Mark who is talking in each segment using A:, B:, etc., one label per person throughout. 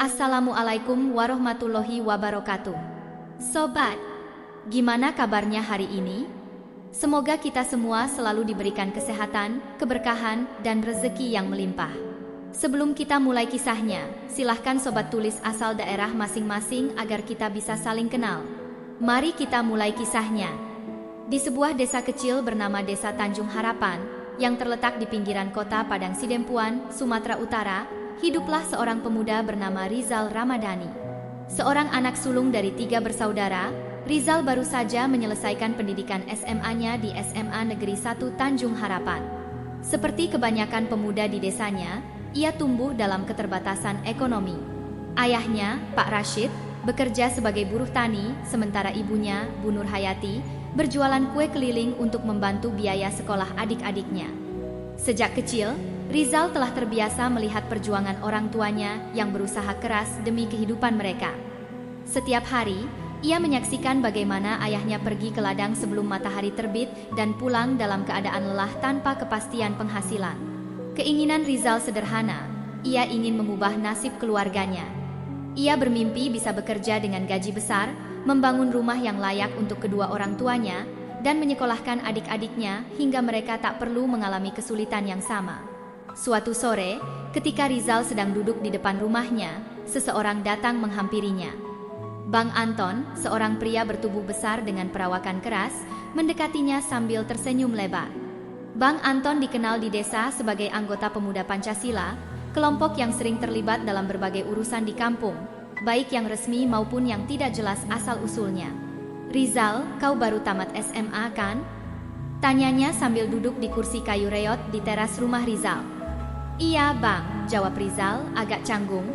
A: Assalamualaikum warahmatullahi wabarakatuh. Sobat, gimana kabarnya hari ini? Semoga kita semua selalu diberikan kesehatan, keberkahan, dan rezeki yang melimpah. Sebelum kita mulai kisahnya, silahkan sobat tulis asal daerah masing-masing agar kita bisa saling kenal. Mari kita mulai kisahnya. Di sebuah desa kecil bernama Desa Tanjung Harapan, yang terletak di pinggiran kota Padang Sidempuan, Sumatera Utara, hiduplah seorang pemuda bernama Rizal Ramadhani. Seorang anak sulung dari 3 bersaudara, Rizal baru saja menyelesaikan pendidikan SMA-nya di SMA Negeri 1 Tanjung Harapan. Seperti kebanyakan pemuda di desanya, ia tumbuh dalam keterbatasan ekonomi. Ayahnya, Pak Rashid, bekerja sebagai buruh tani, sementara ibunya, Bu Nur Hayati, berjualan kue keliling untuk membantu biaya sekolah adik-adiknya. Sejak kecil, Rizal telah terbiasa melihat perjuangan orang tuanya yang berusaha keras demi kehidupan mereka. Setiap hari, ia menyaksikan bagaimana ayahnya pergi ke ladang sebelum matahari terbit dan pulang dalam keadaan lelah tanpa kepastian penghasilan. Keinginan Rizal sederhana, ia ingin mengubah nasib keluarganya. Ia bermimpi bisa bekerja dengan gaji besar, membangun rumah yang layak untuk kedua orang tuanya, dan menyekolahkan adik-adiknya hingga mereka tak perlu mengalami kesulitan yang sama. Suatu sore, ketika Rizal sedang duduk di depan rumahnya, seseorang datang menghampirinya. Bang Anton, seorang pria bertubuh besar dengan perawakan keras, mendekatinya sambil tersenyum lebar. Bang Anton dikenal di desa sebagai anggota pemuda Pancasila, kelompok yang sering terlibat dalam berbagai urusan di kampung, baik yang resmi maupun yang tidak jelas asal-usulnya. "Rizal, kau baru tamat SMA kan?" tanyanya sambil duduk di kursi kayu reot di teras rumah Rizal. "Iya bang," jawab Rizal agak canggung.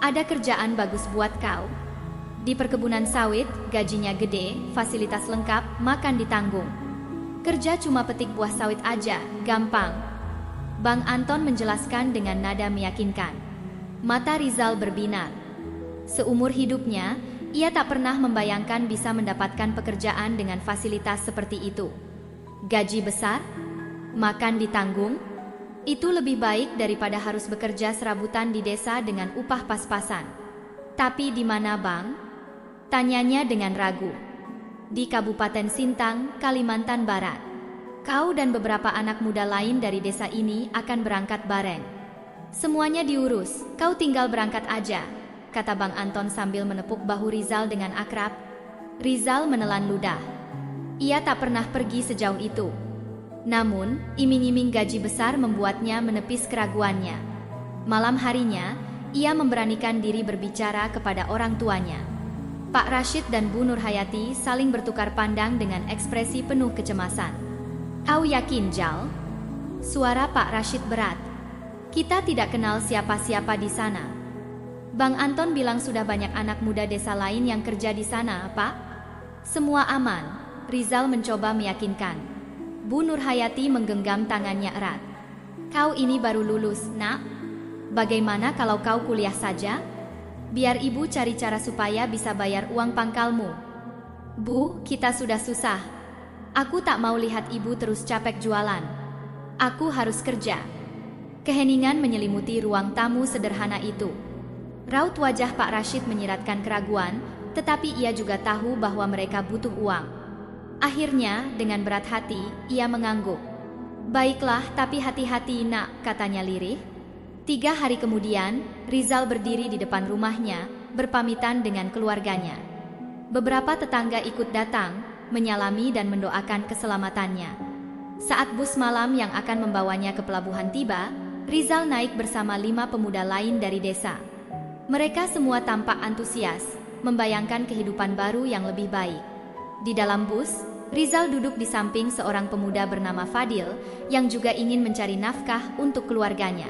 A: "Ada kerjaan bagus buat kau. Di perkebunan sawit, gajinya gede, fasilitas lengkap, makan ditanggung. Kerja cuma petik buah sawit aja, gampang." Bang Anton menjelaskan dengan nada meyakinkan. Mata Rizal berbinar. Seumur hidupnya, ia tak pernah membayangkan bisa mendapatkan pekerjaan dengan fasilitas seperti itu. Gaji besar, makan ditanggung, itu lebih baik daripada harus bekerja serabutan di desa dengan upah pas-pasan. "Tapi di mana bang?" tanyanya dengan ragu. "Di Kabupaten Sintang, Kalimantan Barat. Kau dan beberapa anak muda lain dari desa ini akan berangkat bareng. Semuanya diurus, kau tinggal berangkat aja," kata Bang Anton sambil menepuk bahu Rizal dengan akrab. Rizal menelan ludah. Ia tak pernah pergi sejauh itu. Namun, iming-iming gaji besar membuatnya menepis keraguannya. Malam harinya, ia memberanikan diri berbicara kepada orang tuanya. Pak Rashid dan Bu Nur Hayati saling bertukar pandang dengan ekspresi penuh kecemasan. "Kau yakin, Jal?" Suara Pak Rashid berat. "Kita tidak kenal siapa-siapa di sana." Bang Anton bilang sudah banyak anak muda desa lain yang kerja di sana, Pak. "Semua aman," Rizal mencoba meyakinkan. Bu Nur Hayati menggenggam tangannya erat. "Kau ini baru lulus, nak. Bagaimana kalau kau kuliah saja? Biar ibu cari cara supaya bisa bayar uang pangkalmu." "Bu, kita sudah susah. Aku tak mau lihat ibu terus capek jualan. Aku harus kerja." Keheningan menyelimuti ruang tamu sederhana itu. Raut wajah Pak Rashid menyiratkan keraguan, tetapi ia juga tahu bahwa mereka butuh uang. Akhirnya, dengan berat hati, ia mengangguk. "Baiklah, tapi hati-hati nak," katanya lirih. 3 hari kemudian, Rizal berdiri di depan rumahnya, berpamitan dengan keluarganya. Beberapa tetangga ikut datang, menyalami dan mendoakan keselamatannya. Saat bus malam yang akan membawanya ke pelabuhan tiba, Rizal naik bersama 5 pemuda lain dari desa. Mereka semua tampak antusias, membayangkan kehidupan baru yang lebih baik. Di dalam bus, Rizal duduk di samping seorang pemuda bernama Fadil, yang juga ingin mencari nafkah untuk keluarganya.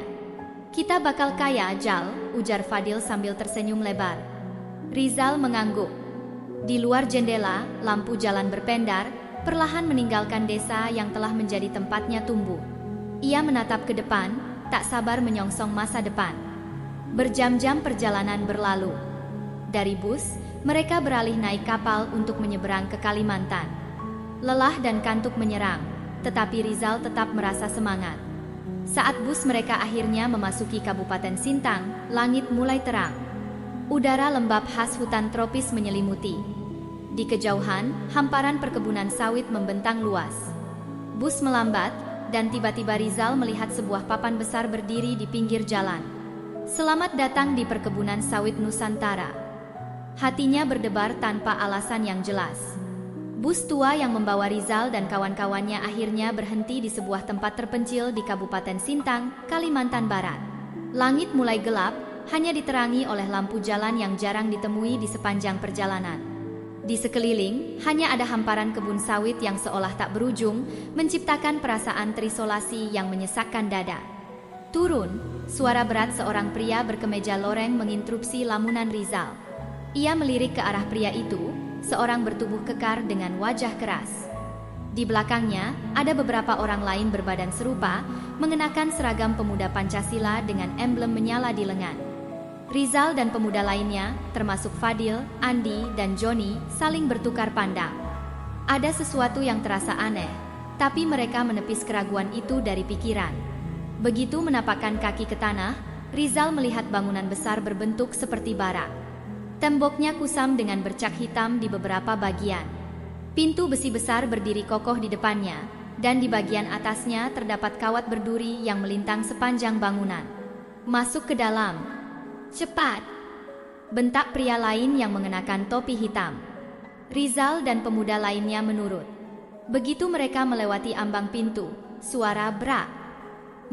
A: "Kita bakal kaya, Jal," ujar Fadil sambil tersenyum lebar. Rizal mengangguk. Di luar jendela, lampu jalan berpendar, perlahan meninggalkan desa yang telah menjadi tempatnya tumbuh. Ia menatap ke depan, tak sabar menyongsong masa depan. Berjam-jam perjalanan berlalu. Dari bus, mereka beralih naik kapal untuk menyeberang ke Kalimantan. Lelah dan kantuk menyerang, tetapi Rizal tetap merasa semangat. Saat bus mereka akhirnya memasuki Kabupaten Sintang, langit mulai terang. Udara lembab khas hutan tropis menyelimuti. Di kejauhan, hamparan perkebunan sawit membentang luas. Bus melambat, dan tiba-tiba Rizal melihat sebuah papan besar berdiri di pinggir jalan. "Selamat datang di perkebunan sawit Nusantara." Hatinya berdebar tanpa alasan yang jelas. Bus tua yang membawa Rizal dan kawan-kawannya akhirnya berhenti di sebuah tempat terpencil di Kabupaten Sintang, Kalimantan Barat. Langit mulai gelap, hanya diterangi oleh lampu jalan yang jarang ditemui di sepanjang perjalanan. Di sekeliling, hanya ada hamparan kebun sawit yang seolah tak berujung, menciptakan perasaan terisolasi yang menyesakkan dada. "Turun!" Suara berat seorang pria berkemeja loreng menginterupsi lamunan Rizal. Ia melirik ke arah pria itu, seorang bertubuh kekar dengan wajah keras. Di belakangnya, ada beberapa orang lain berbadan serupa, mengenakan seragam pemuda Pancasila dengan emblem menyala di lengan. Rizal dan pemuda lainnya, termasuk Fadil, Andi, dan Joni, saling bertukar pandang. Ada sesuatu yang terasa aneh, tapi mereka menepis keraguan itu dari pikiran. Begitu menapakkan kaki ke tanah, Rizal melihat bangunan besar berbentuk seperti barak. Temboknya kusam dengan bercak hitam di beberapa bagian. Pintu besi besar berdiri kokoh di depannya, dan di bagian atasnya terdapat kawat berduri yang melintang sepanjang bangunan. "Masuk ke dalam. Cepat!" bentak pria lain yang mengenakan topi hitam. Rizal dan pemuda lainnya menurut. Begitu mereka melewati ambang pintu, suara brak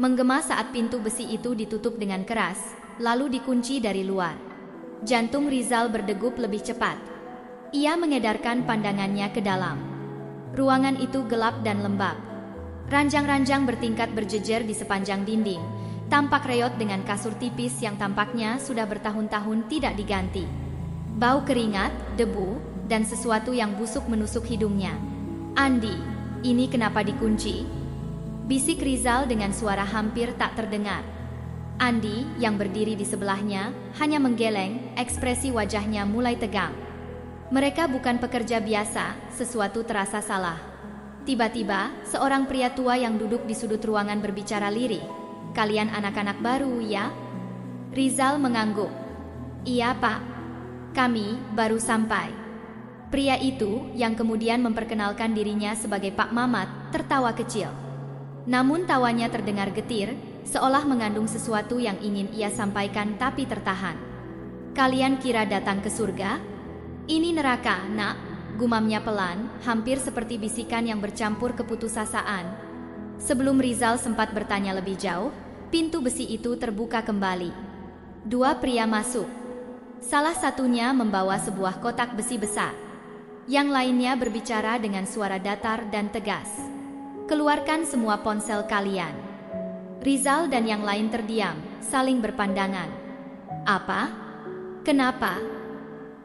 A: menggema saat pintu besi itu ditutup dengan keras, lalu dikunci dari luar. Jantung Rizal berdegup lebih cepat. Ia mengedarkan pandangannya ke dalam. Ruangan itu gelap dan lembab. Ranjang-ranjang bertingkat berjejer di sepanjang dinding, tampak reot dengan kasur tipis yang tampaknya sudah bertahun-tahun tidak diganti. Bau keringat, debu, dan sesuatu yang busuk menusuk hidungnya. "Andi, ini kenapa dikunci?" bisik Rizal dengan suara hampir tak terdengar. Andi, yang berdiri di sebelahnya, hanya menggeleng, ekspresi wajahnya mulai tegang. Mereka bukan pekerja biasa, sesuatu terasa salah. Tiba-tiba, seorang pria tua yang duduk di sudut ruangan berbicara lirih. "Kalian anak-anak baru, ya?" Rizal mengangguk. "Iya, Pak. Kami baru sampai." Pria itu, yang kemudian memperkenalkan dirinya sebagai Pak Mamat, tertawa kecil. Namun tawanya terdengar getir, seolah mengandung sesuatu yang ingin ia sampaikan tapi tertahan. "Kalian kira datang ke surga? Ini neraka, Nak," gumamnya pelan, hampir seperti bisikan yang bercampur keputusasaan. Sebelum Rizal sempat bertanya lebih jauh, pintu besi itu terbuka kembali. Dua pria masuk. Salah satunya membawa sebuah kotak besi besar. Yang lainnya berbicara dengan suara datar dan tegas. "Keluarkan semua ponsel kalian." Rizal dan yang lain terdiam, saling berpandangan. "Apa? Kenapa?"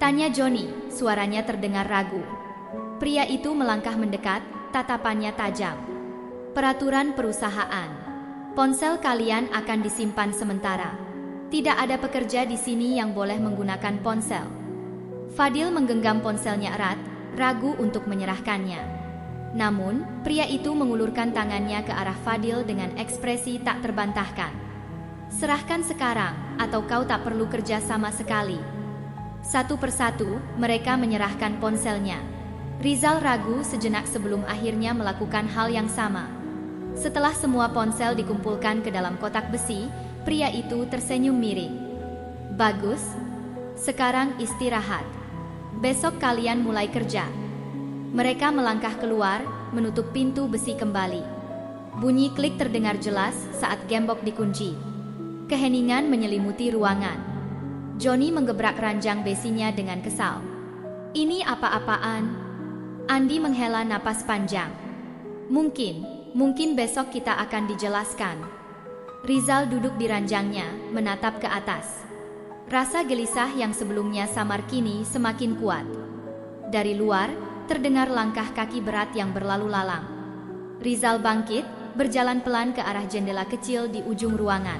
A: tanya Joni, suaranya terdengar ragu. Pria itu melangkah mendekat, tatapannya tajam. "Peraturan perusahaan. Ponsel kalian akan disimpan sementara. Tidak ada pekerja di sini yang boleh menggunakan ponsel." Fadil menggenggam ponselnya erat, ragu untuk menyerahkannya. Namun, pria itu mengulurkan tangannya ke arah Fadil dengan ekspresi tak terbantahkan. "Serahkan sekarang, atau kau tak perlu kerja sama sekali." Satu persatu, mereka menyerahkan ponselnya. Rizal ragu sejenak sebelum akhirnya melakukan hal yang sama. Setelah semua ponsel dikumpulkan ke dalam kotak besi, pria itu tersenyum miring. "Bagus. Sekarang istirahat. Besok kalian mulai kerja." Mereka melangkah keluar, menutup pintu besi kembali. Bunyi klik terdengar jelas saat gembok dikunci. Keheningan menyelimuti ruangan. Joni menggebrak ranjang besinya dengan kesal. "Ini apa-apaan?" Andi menghela napas panjang. Mungkin besok kita akan dijelaskan." Rizal duduk di ranjangnya, menatap ke atas. Rasa gelisah yang sebelumnya samar kini semakin kuat. Dari luar, terdengar langkah kaki berat yang berlalu lalang. Rizal bangkit, berjalan pelan ke arah jendela kecil di ujung ruangan.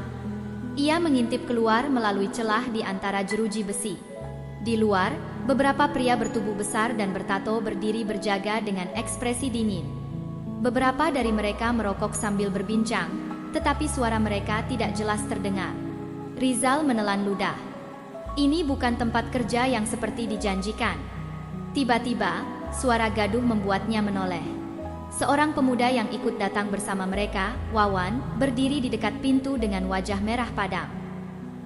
A: Ia mengintip keluar melalui celah di antara jeruji besi. Di luar, beberapa pria bertubuh besar dan bertato berdiri berjaga dengan ekspresi dingin. Beberapa dari mereka merokok sambil berbincang, tetapi suara mereka tidak jelas terdengar. Rizal menelan ludah. Ini bukan tempat kerja yang seperti dijanjikan. Tiba-tiba, suara gaduh membuatnya menoleh. Seorang pemuda yang ikut datang bersama mereka, Wawan, berdiri di dekat pintu dengan wajah merah padam.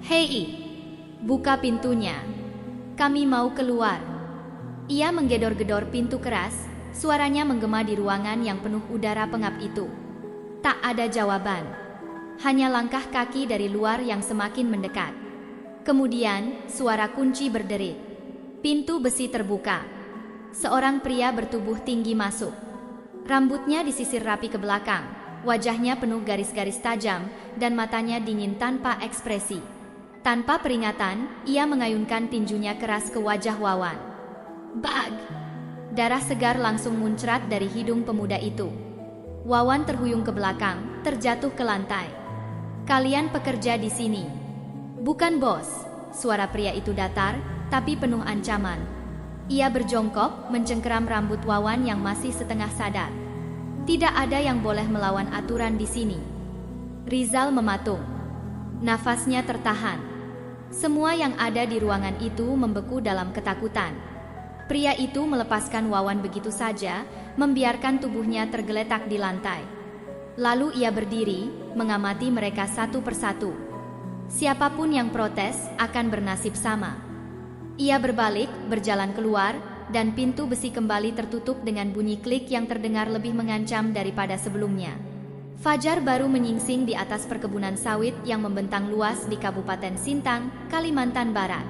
A: "Hei, buka pintunya. Kami mau keluar." Ia menggedor-gedor pintu keras, suaranya menggema di ruangan yang penuh udara pengap itu. Tak ada jawaban. Hanya langkah kaki dari luar yang semakin mendekat. Kemudian, suara kunci berderit. Pintu besi terbuka. Seorang pria bertubuh tinggi masuk. Rambutnya disisir rapi ke belakang, wajahnya penuh garis-garis tajam, dan matanya dingin tanpa ekspresi. Tanpa peringatan, ia mengayunkan tinjunya keras ke wajah Wawan. Bag! Darah segar langsung muncrat dari hidung pemuda itu. Wawan terhuyung ke belakang, terjatuh ke lantai. "Kalian pekerja di sini?" "Bukan, bos." Suara pria itu datar, tapi penuh ancaman. Ia berjongkok, mencengkeram rambut Wawan yang masih setengah sadar. "Tidak ada yang boleh melawan aturan di sini." Rizal mematung. Nafasnya tertahan. Semua yang ada di ruangan itu membeku dalam ketakutan. Pria itu melepaskan Wawan begitu saja, membiarkan tubuhnya tergeletak di lantai. Lalu ia berdiri, mengamati mereka satu persatu. Siapapun yang protes akan bernasib sama. Ia berbalik, berjalan keluar, dan pintu besi kembali tertutup dengan bunyi klik yang terdengar lebih mengancam daripada sebelumnya. Fajar baru menyingsing di atas perkebunan sawit yang membentang luas di Kabupaten Sintang, Kalimantan Barat.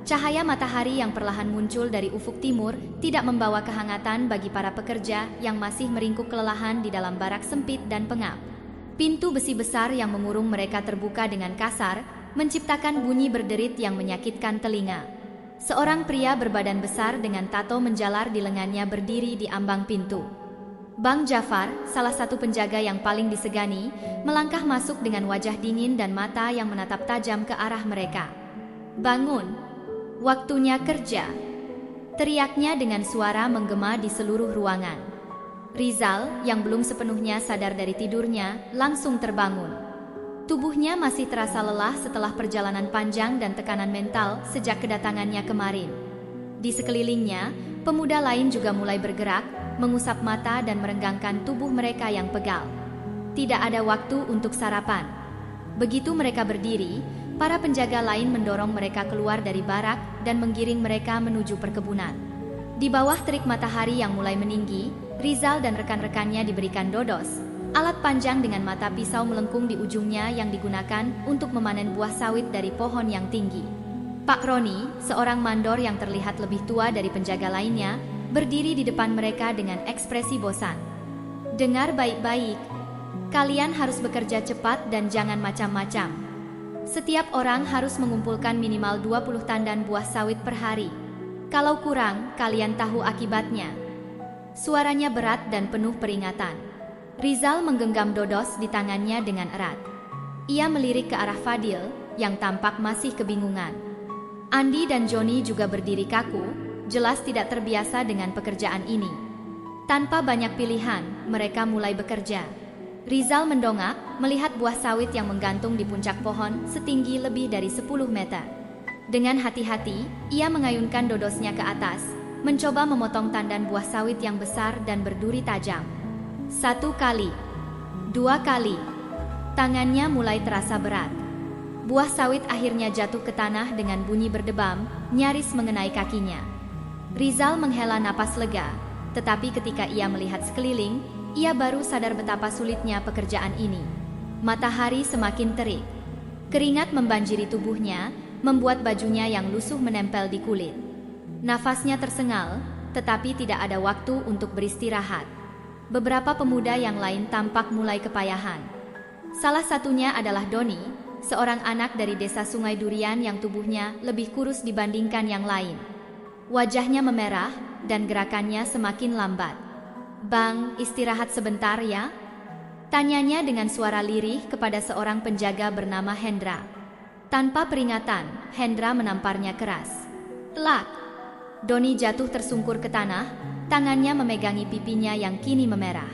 A: Cahaya matahari yang perlahan muncul dari ufuk timur tidak membawa kehangatan bagi para pekerja yang masih meringkuk kelelahan di dalam barak sempit dan pengap. Pintu besi besar yang mengurung mereka terbuka dengan kasar, menciptakan bunyi berderit yang menyakitkan telinga. Seorang pria berbadan besar dengan tato menjalar di lengannya berdiri di ambang pintu. Bang Jafar, salah satu penjaga yang paling disegani, melangkah masuk dengan wajah dingin dan mata yang menatap tajam ke arah mereka. "Bangun! Waktunya kerja!" teriaknya dengan suara menggema di seluruh ruangan. Rizal, yang belum sepenuhnya sadar dari tidurnya, langsung terbangun. Tubuhnya masih terasa lelah setelah perjalanan panjang dan tekanan mental sejak kedatangannya kemarin. Di sekelilingnya, pemuda lain juga mulai bergerak, mengusap mata dan merenggangkan tubuh mereka yang pegal. Tidak ada waktu untuk sarapan. Begitu mereka berdiri, para penjaga lain mendorong mereka keluar dari barak dan menggiring mereka menuju perkebunan. Di bawah terik matahari yang mulai meninggi, Rizal dan rekan-rekannya diberikan dodos, alat panjang dengan mata pisau melengkung di ujungnya yang digunakan untuk memanen buah sawit dari pohon yang tinggi. Pak Roni, seorang mandor yang terlihat lebih tua dari penjaga lainnya, berdiri di depan mereka dengan ekspresi bosan. "Dengar baik-baik, kalian harus bekerja cepat dan jangan macam-macam. Setiap orang harus mengumpulkan minimal 20 tandan buah sawit per hari. Kalau kurang, kalian tahu akibatnya." Suaranya berat dan penuh peringatan. Rizal menggenggam dodos di tangannya dengan erat. Ia melirik ke arah Fadil, yang tampak masih kebingungan. Andi dan Joni juga berdiri kaku, jelas tidak terbiasa dengan pekerjaan ini. Tanpa banyak pilihan, mereka mulai bekerja. Rizal mendongak, melihat buah sawit yang menggantung di puncak pohon setinggi lebih dari 10 meter. Dengan hati-hati, ia mengayunkan dodosnya ke atas, mencoba memotong tandan buah sawit yang besar dan berduri tajam. 1 kali, 2 kali, tangannya mulai terasa berat. Buah sawit akhirnya jatuh ke tanah dengan bunyi berdebam, nyaris mengenai kakinya. Rizal menghela napas lega, tetapi ketika ia melihat sekeliling, ia baru sadar betapa sulitnya pekerjaan ini. Matahari semakin terik. Keringat membanjiri tubuhnya, membuat bajunya yang lusuh menempel di kulit. Nafasnya tersengal, tetapi tidak ada waktu untuk beristirahat. Beberapa pemuda yang lain tampak mulai kepayahan. Salah satunya adalah Doni, seorang anak dari desa Sungai Durian yang tubuhnya lebih kurus dibandingkan yang lain. Wajahnya memerah dan gerakannya semakin lambat. "Bang, istirahat sebentar ya?" tanyanya dengan suara lirih kepada seorang penjaga bernama Hendra. Tanpa peringatan, Hendra menamparnya keras. "Lak!" Doni jatuh tersungkur ke tanah, tangannya memegangi pipinya yang kini memerah.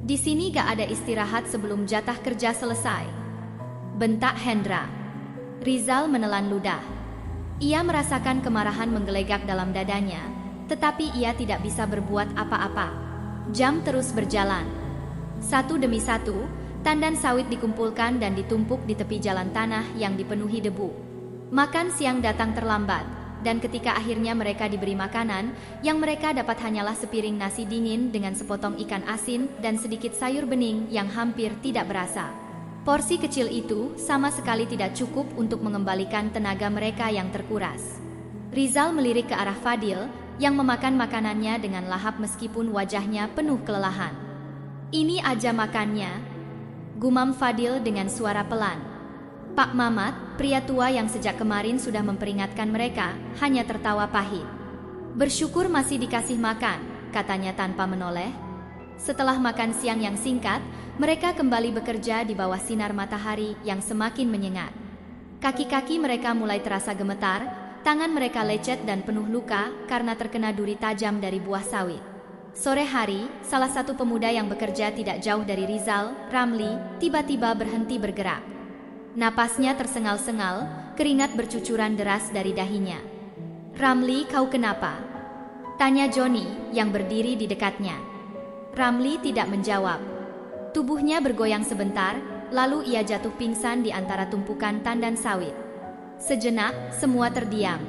A: "Di sini gak ada istirahat sebelum jatah kerja selesai," bentak Hendra. Rizal menelan ludah. Ia merasakan kemarahan menggelegak dalam dadanya, tetapi ia tidak bisa berbuat apa-apa. Jam terus berjalan. Satu demi satu, tandan sawit dikumpulkan dan ditumpuk di tepi jalan tanah yang dipenuhi debu. Makan siang datang terlambat, dan ketika akhirnya mereka diberi makanan, yang mereka dapat hanyalah sepiring nasi dingin dengan sepotong ikan asin dan sedikit sayur bening yang hampir tidak berasa. Porsi kecil itu sama sekali tidak cukup untuk mengembalikan tenaga mereka yang terkuras. Rizal melirik ke arah Fadil yang memakan makanannya dengan lahap meskipun wajahnya penuh kelelahan. "Ini aja makannya," gumam Fadil dengan suara pelan. Pak Mamat, pria tua yang sejak kemarin sudah memperingatkan mereka, hanya tertawa pahit. "Bersyukur masih dikasih makan," katanya tanpa menoleh. Setelah makan siang yang singkat, mereka kembali bekerja di bawah sinar matahari yang semakin menyengat. Kaki-kaki mereka mulai terasa gemetar, tangan mereka lecet dan penuh luka karena terkena duri tajam dari buah sawit. Sore hari, salah satu pemuda yang bekerja tidak jauh dari Rizal, Ramli, tiba-tiba berhenti bergerak. Napasnya tersengal-sengal, keringat bercucuran deras dari dahinya. "Ramli, kau kenapa?" tanya Joni yang berdiri di dekatnya. Ramli tidak menjawab. Tubuhnya bergoyang sebentar, lalu ia jatuh pingsan di antara tumpukan tandan sawit. Sejenak, semua terdiam.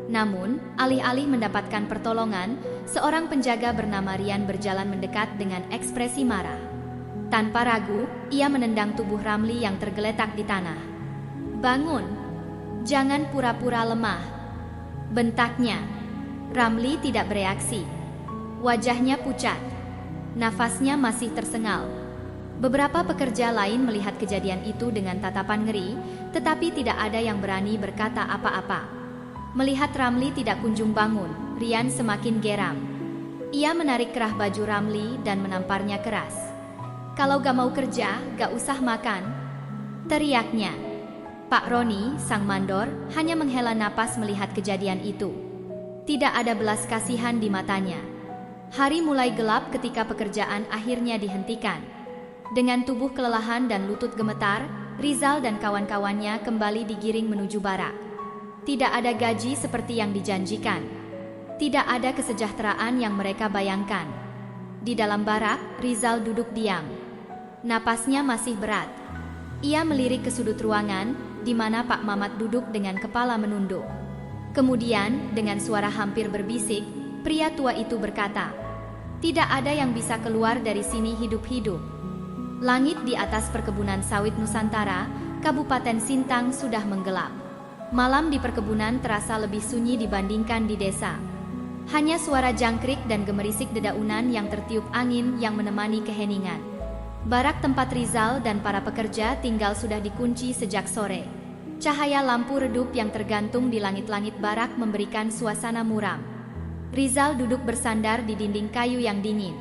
A: Namun, alih-alih mendapatkan pertolongan, seorang penjaga bernama Rian berjalan mendekat dengan ekspresi marah. Tanpa ragu, ia menendang tubuh Ramli yang tergeletak di tanah. "Bangun! Jangan pura-pura lemah!" bentaknya. Ramli tidak bereaksi. Wajahnya pucat. Nafasnya masih tersengal. Beberapa pekerja lain melihat kejadian itu dengan tatapan ngeri, tetapi tidak ada yang berani berkata apa-apa. Melihat Ramli tidak kunjung bangun, Rian semakin geram. Ia menarik kerah baju Ramli dan menamparnya keras. "Kalau gak mau kerja, gak usah makan," teriaknya. Pak Roni, sang mandor, hanya menghela napas melihat kejadian itu. Tidak ada belas kasihan di matanya. Hari mulai gelap ketika pekerjaan akhirnya dihentikan. Dengan tubuh kelelahan dan lutut gemetar, Rizal dan kawan-kawannya kembali digiring menuju barak. Tidak ada gaji seperti yang dijanjikan. Tidak ada kesejahteraan yang mereka bayangkan. Di dalam barak, Rizal duduk diam. Napasnya masih berat. Ia melirik ke sudut ruangan, di mana Pak Mamat duduk dengan kepala menunduk. Kemudian, dengan suara hampir berbisik, pria tua itu berkata, "Tidak ada yang bisa keluar dari sini hidup-hidup." Langit di atas perkebunan sawit Nusantara, Kabupaten Sintang sudah menggelap. Malam di perkebunan terasa lebih sunyi dibandingkan di desa. Hanya suara jangkrik dan gemerisik dedaunan yang tertiup angin yang menemani keheningan. Barak tempat Rizal dan para pekerja tinggal sudah dikunci sejak sore. Cahaya lampu redup yang tergantung di langit-langit barak memberikan suasana muram. Rizal duduk bersandar di dinding kayu yang dingin.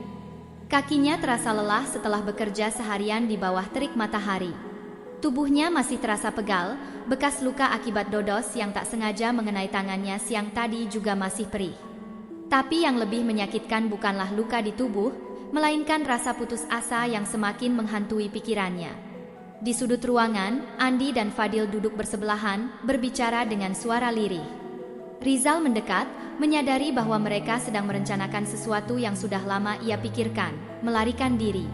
A: Kakinya terasa lelah setelah bekerja seharian di bawah terik matahari. Tubuhnya masih terasa pegal, bekas luka akibat dodos yang tak sengaja mengenai tangannya siang tadi juga masih perih. Tapi yang lebih menyakitkan bukanlah luka di tubuh, melainkan rasa putus asa yang semakin menghantui pikirannya. Di sudut ruangan, Andi dan Fadil duduk bersebelahan, berbicara dengan suara lirih. Rizal mendekat, menyadari bahwa mereka sedang merencanakan sesuatu yang sudah lama ia pikirkan, melarikan diri.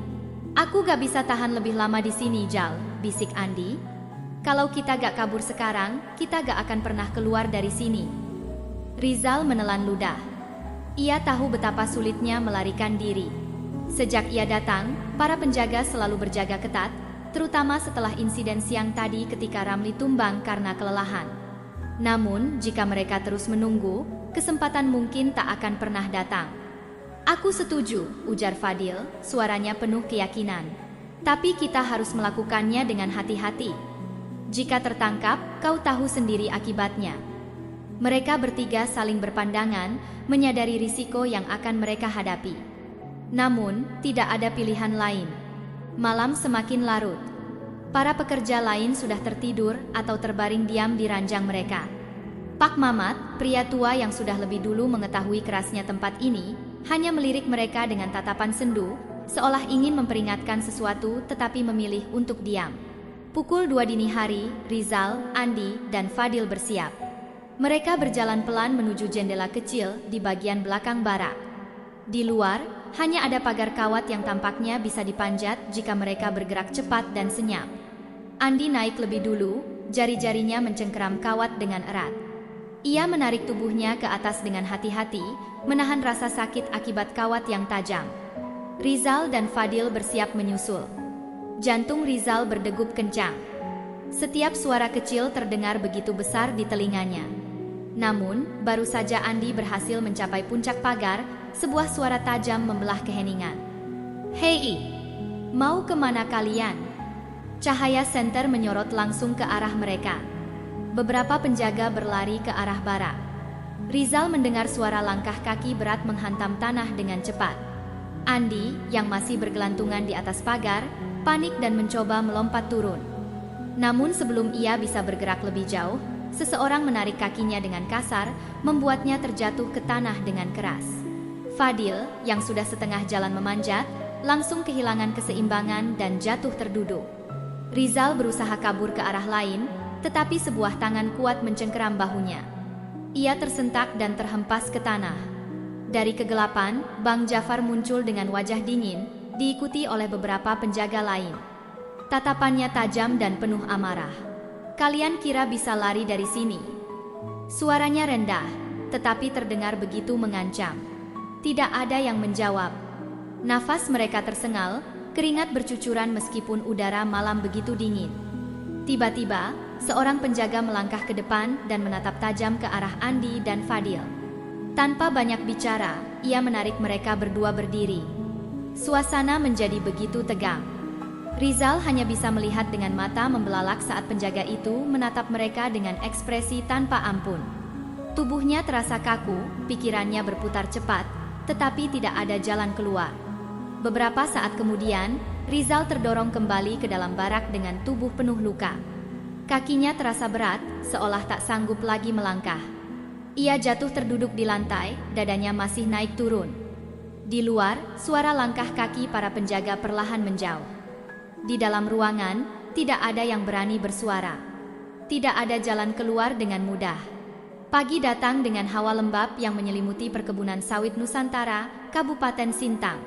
A: "Aku gak bisa tahan lebih lama di sini, Jal," bisik Andi. "Kalau kita gak kabur sekarang, kita gak akan pernah keluar dari sini." Rizal menelan ludah. Ia tahu betapa sulitnya melarikan diri. Sejak ia datang, para penjaga selalu berjaga ketat, terutama setelah insiden siang tadi ketika Ramli tumbang karena kelelahan. Namun, jika mereka terus menunggu, kesempatan mungkin tak akan pernah datang. "Aku setuju," ujar Fadil, suaranya penuh keyakinan. "Tapi kita harus melakukannya dengan hati-hati. Jika tertangkap, kau tahu sendiri akibatnya." Mereka bertiga saling berpandangan, menyadari risiko yang akan mereka hadapi. Namun, tidak ada pilihan lain. Malam semakin larut. Para pekerja lain sudah tertidur atau terbaring diam di ranjang mereka. Pak Mamat, pria tua yang sudah lebih dulu mengetahui kerasnya tempat ini, hanya melirik mereka dengan tatapan sendu, seolah ingin memperingatkan sesuatu tetapi memilih untuk diam. Pukul 2 dini hari, Rizal, Andi, dan Fadil bersiap. Mereka berjalan pelan menuju jendela kecil di bagian belakang barak. Di luar, hanya ada pagar kawat yang tampaknya bisa dipanjat jika mereka bergerak cepat dan senyap. Andi naik lebih dulu, jari-jarinya mencengkeram kawat dengan erat. Ia menarik tubuhnya ke atas dengan hati-hati, menahan rasa sakit akibat kawat yang tajam. Rizal dan Fadil bersiap menyusul. Jantung Rizal berdegup kencang. Setiap suara kecil terdengar begitu besar di telinganya. Namun, baru saja Andi berhasil mencapai puncak pagar, sebuah suara tajam membelah keheningan. "Hei, mau kemana kalian?" Cahaya senter menyorot langsung ke arah mereka. Beberapa penjaga berlari ke arah barak. Rizal mendengar suara langkah kaki berat menghantam tanah dengan cepat. Andi, yang masih bergelantungan di atas pagar, panik dan mencoba melompat turun. Namun sebelum ia bisa bergerak lebih jauh, seseorang menarik kakinya dengan kasar, membuatnya terjatuh ke tanah dengan keras. Fadil, yang sudah setengah jalan memanjat, langsung kehilangan keseimbangan dan jatuh terduduk. Rizal berusaha kabur ke arah lain, tetapi sebuah tangan kuat mencengkeram bahunya. Ia tersentak dan terhempas ke tanah. Dari kegelapan, Bang Jafar muncul dengan wajah dingin, diikuti oleh beberapa penjaga lain. Tatapannya tajam dan penuh amarah. "Kalian kira bisa lari dari sini?" Suaranya rendah, tetapi terdengar begitu mengancam. Tidak ada yang menjawab. Nafas mereka tersengal, keringat bercucuran meskipun udara malam begitu dingin. Tiba-tiba, seorang penjaga melangkah ke depan dan menatap tajam ke arah Andi dan Fadil. Tanpa banyak bicara, ia menarik mereka berdua berdiri. Suasana menjadi begitu tegang. Rizal hanya bisa melihat dengan mata membelalak saat penjaga itu menatap mereka dengan ekspresi tanpa ampun. Tubuhnya terasa kaku, pikirannya berputar cepat, tetapi tidak ada jalan keluar. Beberapa saat kemudian, Rizal terdorong kembali ke dalam barak dengan tubuh penuh luka. Kakinya terasa berat, seolah tak sanggup lagi melangkah. Ia jatuh terduduk di lantai, dadanya masih naik turun. Di luar, suara langkah kaki para penjaga perlahan menjauh. Di dalam ruangan, tidak ada yang berani bersuara. Tidak ada jalan keluar dengan mudah. Pagi datang dengan hawa lembab yang menyelimuti perkebunan sawit Nusantara, Kabupaten Sintang.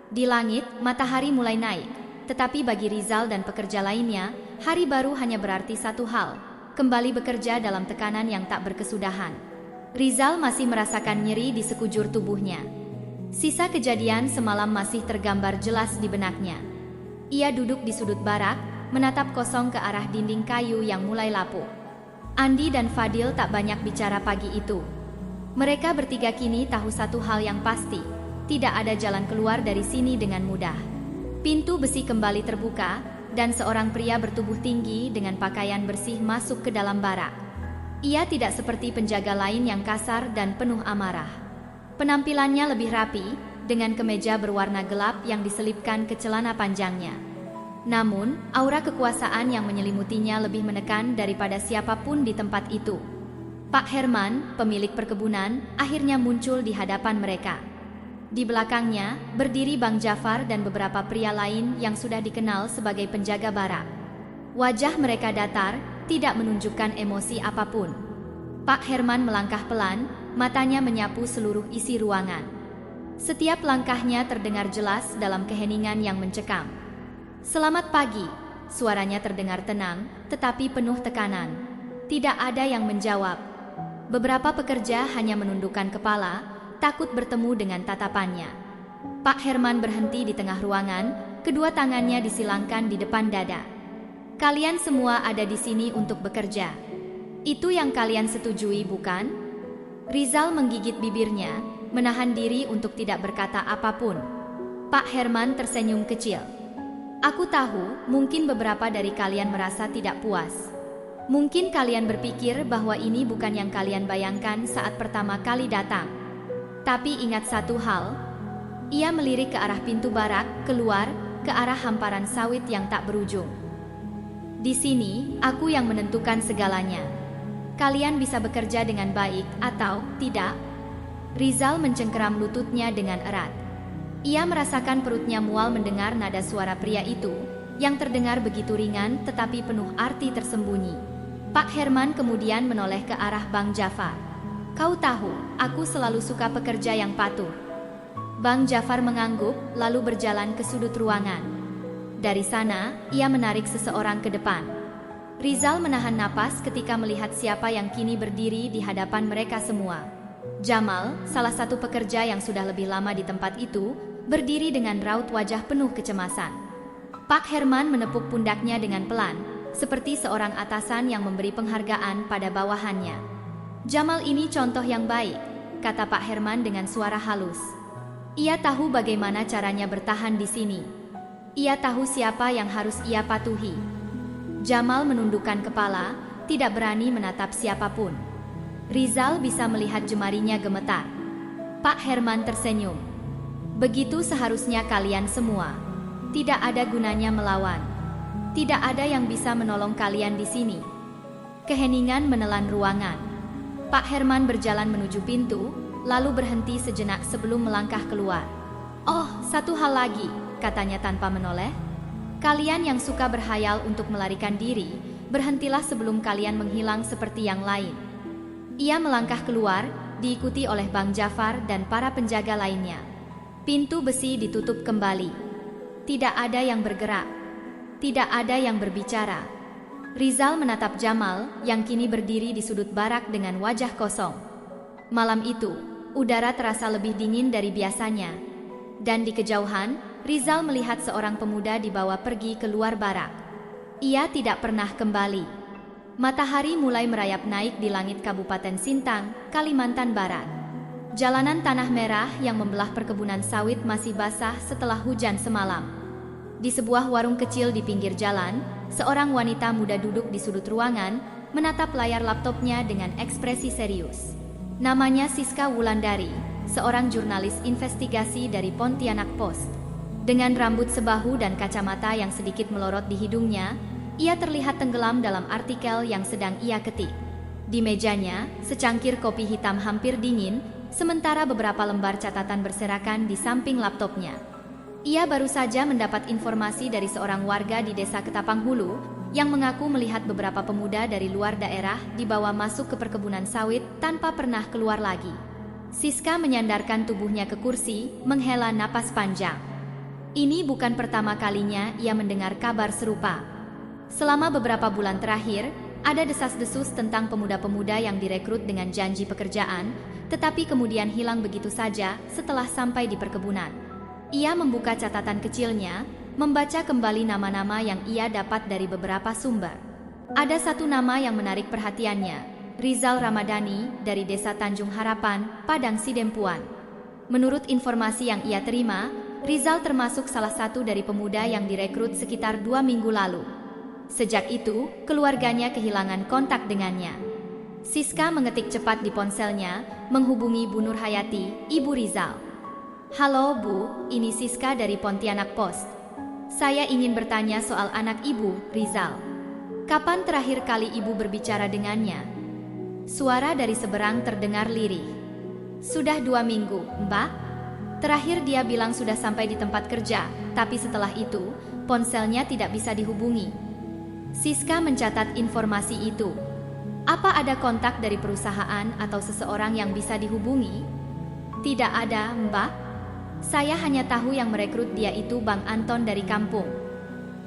A: Di langit, matahari mulai naik, tetapi bagi Rizal dan pekerja lainnya, hari baru hanya berarti satu hal, kembali bekerja dalam tekanan yang tak berkesudahan. Rizal masih merasakan nyeri di sekujur tubuhnya. Sisa kejadian semalam masih tergambar jelas di benaknya. Ia duduk di sudut barak, menatap kosong ke arah dinding kayu yang mulai lapuk. Andi dan Fadil tak banyak bicara pagi itu. Mereka bertiga kini tahu satu hal yang pasti, tidak ada jalan keluar dari sini dengan mudah. Pintu besi kembali terbuka, dan seorang pria bertubuh tinggi dengan pakaian bersih masuk ke dalam barak. Ia tidak seperti penjaga lain yang kasar dan penuh amarah. Penampilannya lebih rapi, dengan kemeja berwarna gelap yang diselipkan ke celana panjangnya. Namun, aura kekuasaan yang menyelimutinya lebih menekan daripada siapapun di tempat itu. Pak Herman, pemilik perkebunan, akhirnya muncul di hadapan mereka. Di belakangnya, berdiri Bang Jafar dan beberapa pria lain yang sudah dikenal sebagai penjaga barak. Wajah mereka datar, tidak menunjukkan emosi apapun. Pak Herman melangkah pelan, matanya menyapu seluruh isi ruangan. Setiap langkahnya terdengar jelas dalam keheningan yang mencekam. "Selamat pagi," suaranya terdengar tenang, tetapi penuh tekanan. Tidak ada yang menjawab. Beberapa pekerja hanya menundukkan kepala, takut bertemu dengan tatapannya. Pak Herman berhenti di tengah ruangan, kedua tangannya disilangkan di depan dada. "Kalian semua ada di sini untuk bekerja. Itu yang kalian setujui, bukan?" Rizal menggigit bibirnya, menahan diri untuk tidak berkata apapun. Pak Herman tersenyum kecil. "Aku tahu, mungkin beberapa dari kalian merasa tidak puas. Mungkin kalian berpikir bahwa ini bukan yang kalian bayangkan saat pertama kali datang. Tapi ingat satu hal." Ia melirik ke arah pintu barak, keluar, ke arah hamparan sawit yang tak berujung. "Di sini, aku yang menentukan segalanya. Kalian bisa bekerja dengan baik atau tidak." Rizal mencengkeram lututnya dengan erat. Ia merasakan perutnya mual mendengar nada suara pria itu, yang terdengar begitu ringan tetapi penuh arti tersembunyi. Pak Herman kemudian menoleh ke arah Bang Jafar. Kau tahu, aku selalu suka pekerja yang patuh. Bang Jafar mengangguk, lalu berjalan ke sudut ruangan. Dari sana, ia menarik seseorang ke depan. Rizal menahan napas ketika melihat siapa yang kini berdiri di hadapan mereka semua. Jamal, salah satu pekerja yang sudah lebih lama di tempat itu, berdiri dengan raut wajah penuh kecemasan. Pak Herman menepuk pundaknya dengan pelan, seperti seorang atasan yang memberi penghargaan pada bawahannya. Jamal ini contoh yang baik, kata Pak Herman dengan suara halus. Ia tahu bagaimana caranya bertahan di sini. Ia tahu siapa yang harus ia patuhi. Jamal menundukkan kepala, tidak berani menatap siapapun. Rizal bisa melihat jemarinya gemetar. Pak Herman tersenyum. Begitu seharusnya kalian semua. Tidak ada gunanya melawan. Tidak ada yang bisa menolong kalian di sini. Keheningan menelan ruangan. Pak Herman berjalan menuju pintu, lalu berhenti sejenak sebelum melangkah keluar. Oh, satu hal lagi, katanya tanpa menoleh. Kalian yang suka berhayal untuk melarikan diri, berhentilah sebelum kalian menghilang seperti yang lain. Ia melangkah keluar, diikuti oleh Bang Jafar dan para penjaga lainnya. Pintu besi ditutup kembali. Tidak ada yang bergerak. Tidak ada yang berbicara. Rizal menatap Jamal yang kini berdiri di sudut barak dengan wajah kosong. Malam itu, udara terasa lebih dingin dari biasanya. Dan di kejauhan, Rizal melihat seorang pemuda dibawa pergi keluar barak. Ia tidak pernah kembali. Matahari mulai merayap naik di langit Kabupaten Sintang, Kalimantan Barat. Jalanan tanah merah yang membelah perkebunan sawit masih basah setelah hujan semalam. Di sebuah warung kecil di pinggir jalan, seorang wanita muda duduk di sudut ruangan, menatap layar laptopnya dengan ekspresi serius. Namanya Siska Wulandari, seorang jurnalis investigasi dari Pontianak Post. Dengan rambut sebahu dan kacamata yang sedikit melorot di hidungnya, ia terlihat tenggelam dalam artikel yang sedang ia ketik. Di mejanya, secangkir kopi hitam hampir dingin, sementara beberapa lembar catatan berserakan di samping laptopnya. Ia baru saja mendapat informasi dari seorang warga di desa Ketapang Hulu yang mengaku melihat beberapa pemuda dari luar daerah dibawa masuk ke perkebunan sawit tanpa pernah keluar lagi. Siska menyandarkan tubuhnya ke kursi, menghela napas panjang. Ini bukan pertama kalinya ia mendengar kabar serupa. Selama beberapa bulan terakhir, ada desas-desus tentang pemuda-pemuda yang direkrut dengan janji pekerjaan, tetapi kemudian hilang begitu saja setelah sampai di perkebunan. Ia membuka catatan kecilnya, membaca kembali nama-nama yang ia dapat dari beberapa sumber. Ada satu nama yang menarik perhatiannya, Rizal Ramadhani dari Desa Tanjung Harapan, Padang Sidempuan. Menurut informasi yang ia terima, Rizal termasuk salah satu dari pemuda yang direkrut sekitar 2 minggu lalu. Sejak itu, keluarganya kehilangan kontak dengannya. Siska mengetik cepat di ponselnya, menghubungi Bu Nur Hayati, Ibu Rizal. Halo Bu, ini Siska dari Pontianak Post. Saya ingin bertanya soal anak Ibu, Rizal. Kapan terakhir kali Ibu berbicara dengannya? Suara dari seberang terdengar lirih. Sudah 2 minggu, Mbak. Terakhir dia bilang sudah sampai di tempat kerja, tapi setelah itu, ponselnya tidak bisa dihubungi. Siska mencatat informasi itu. Apa ada kontak dari perusahaan atau seseorang yang bisa dihubungi? Tidak ada, Mbak. Saya hanya tahu yang merekrut dia itu Bang Anton dari kampung.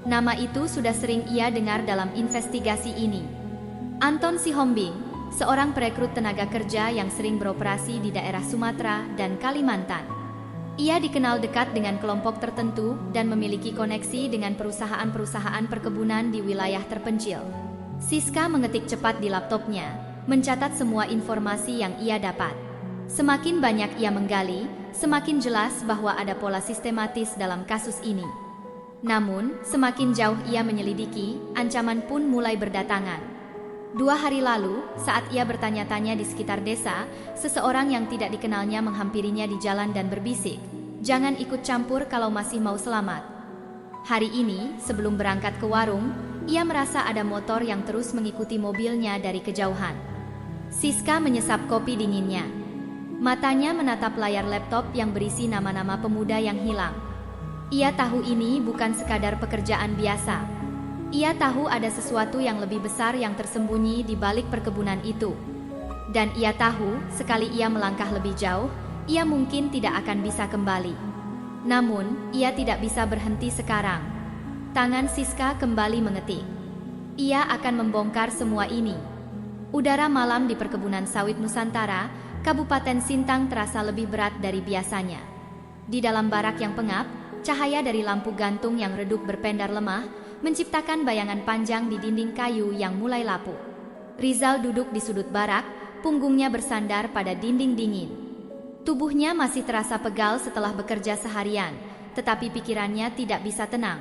A: Nama itu sudah sering ia dengar dalam investigasi ini. Anton Sihombing, seorang perekrut tenaga kerja yang sering beroperasi di daerah Sumatera dan Kalimantan. Ia dikenal dekat dengan kelompok tertentu dan memiliki koneksi dengan perusahaan-perusahaan perkebunan di wilayah terpencil. Siska mengetik cepat di laptopnya, mencatat semua informasi yang ia dapat. Semakin banyak ia menggali, semakin jelas bahwa ada pola sistematis dalam kasus ini. Namun, semakin jauh ia menyelidiki, ancaman pun mulai berdatangan. 2 hari lalu, saat ia bertanya-tanya di sekitar desa, seseorang yang tidak dikenalnya menghampirinya di jalan dan berbisik, "Jangan ikut campur kalau masih mau selamat." Hari ini, sebelum berangkat ke warung, ia merasa ada motor yang terus mengikuti mobilnya dari kejauhan. Siska menyesap kopi dinginnya. Matanya menatap layar laptop yang berisi nama-nama pemuda yang hilang. Ia tahu ini bukan sekadar pekerjaan biasa. Ia tahu ada sesuatu yang lebih besar yang tersembunyi di balik perkebunan itu. Dan ia tahu, sekali ia melangkah lebih jauh, ia mungkin tidak akan bisa kembali. Namun, ia tidak bisa berhenti sekarang. Tangan Siska kembali mengetik. Ia akan membongkar semua ini. Udara malam di perkebunan sawit Nusantara, Kabupaten Sintang terasa lebih berat dari biasanya. Di dalam barak yang pengap, cahaya dari lampu gantung yang redup berpendar lemah, menciptakan bayangan panjang di dinding kayu yang mulai lapuk. Rizal duduk di sudut barak, punggungnya bersandar pada dinding dingin. Tubuhnya masih terasa pegal setelah bekerja seharian, tetapi pikirannya tidak bisa tenang.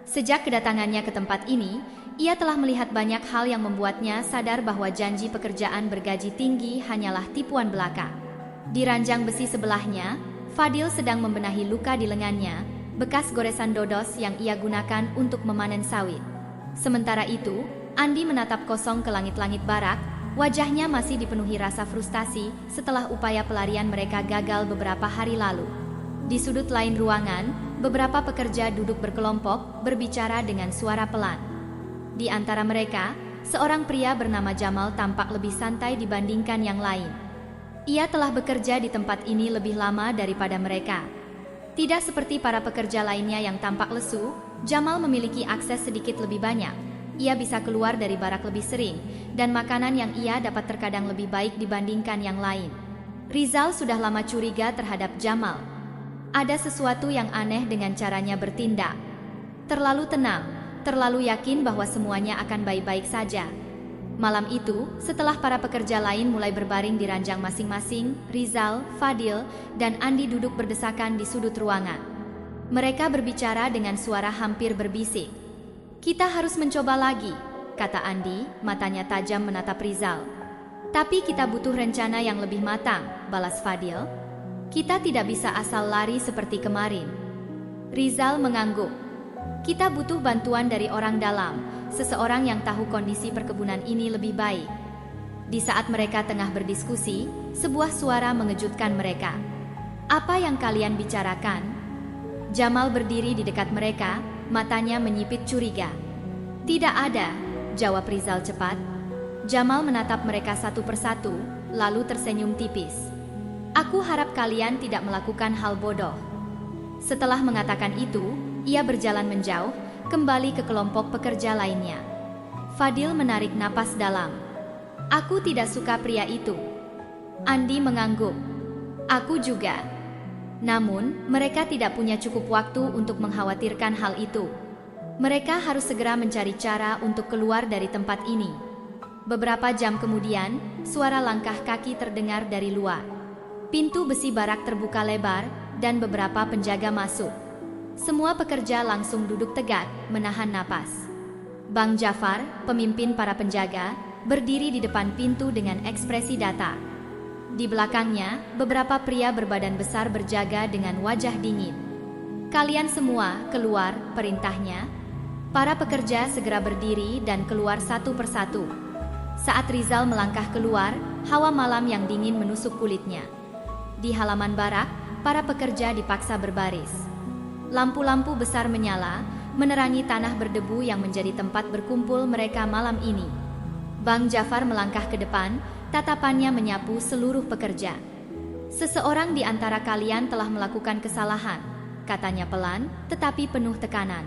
A: Sejak kedatangannya ke tempat ini, ia telah melihat banyak hal yang membuatnya sadar bahwa janji pekerjaan bergaji tinggi hanyalah tipuan belaka. Di ranjang besi sebelahnya, Fadil sedang membenahi luka di lengannya, bekas goresan dodos yang ia gunakan untuk memanen sawit. Sementara itu, Andi menatap kosong ke langit-langit barak, wajahnya masih dipenuhi rasa frustasi setelah upaya pelarian mereka gagal beberapa hari lalu. Di sudut lain ruangan, beberapa pekerja duduk berkelompok, berbicara dengan suara pelan. Di antara mereka, seorang pria bernama Jamal tampak lebih santai dibandingkan yang lain. Ia telah bekerja di tempat ini lebih lama daripada mereka. Tidak seperti para pekerja lainnya yang tampak lesu, Jamal memiliki akses sedikit lebih banyak. Ia bisa keluar dari barak lebih sering, dan makanan yang ia dapat terkadang lebih baik dibandingkan yang lain. Rizal sudah lama curiga terhadap Jamal. Ada sesuatu yang aneh dengan caranya bertindak. Terlalu tenang, terlalu yakin bahwa semuanya akan baik-baik saja. Malam itu, setelah para pekerja lain mulai berbaring di ranjang masing-masing, Rizal, Fadil, dan Andi duduk berdesakan di sudut ruangan. Mereka berbicara dengan suara hampir berbisik. "Kita harus mencoba lagi," kata Andi, matanya tajam menatap Rizal. "Tapi kita butuh rencana yang lebih matang," balas Fadil. "Kita tidak bisa asal lari seperti kemarin." Rizal mengangguk. "Kita butuh bantuan dari orang dalam, seseorang yang tahu kondisi perkebunan ini lebih baik." Di saat mereka tengah berdiskusi, sebuah suara mengejutkan mereka. "Apa yang kalian bicarakan?" Jamal berdiri di dekat mereka, matanya menyipit curiga. "Tidak ada," jawab Rizal cepat. Jamal menatap mereka satu persatu, lalu tersenyum tipis. "Aku harap kalian tidak melakukan hal bodoh." Setelah mengatakan itu, ia berjalan menjauh, kembali ke kelompok pekerja lainnya. Fadil menarik napas dalam. "Aku tidak suka pria itu." Andi mengangguk. "Aku juga." Namun, mereka tidak punya cukup waktu untuk mengkhawatirkan hal itu. Mereka harus segera mencari cara untuk keluar dari tempat ini. Beberapa jam kemudian, suara langkah kaki terdengar dari luar. Pintu besi barak terbuka lebar, dan beberapa penjaga masuk. Semua pekerja langsung duduk tegak, menahan napas. Bang Jafar, pemimpin para penjaga, berdiri di depan pintu dengan ekspresi datar. Di belakangnya, beberapa pria berbadan besar berjaga dengan wajah dingin. "Kalian semua, keluar," perintahnya. Para pekerja segera berdiri dan keluar satu persatu. Saat Rizal melangkah keluar, hawa malam yang dingin menusuk kulitnya. Di halaman barak, para pekerja dipaksa berbaris. Lampu-lampu besar menyala, menerangi tanah berdebu yang menjadi tempat berkumpul mereka malam ini. Bang Jafar melangkah ke depan, tatapannya menyapu seluruh pekerja. "Seseorang di antara kalian telah melakukan kesalahan," katanya pelan, tetapi penuh tekanan.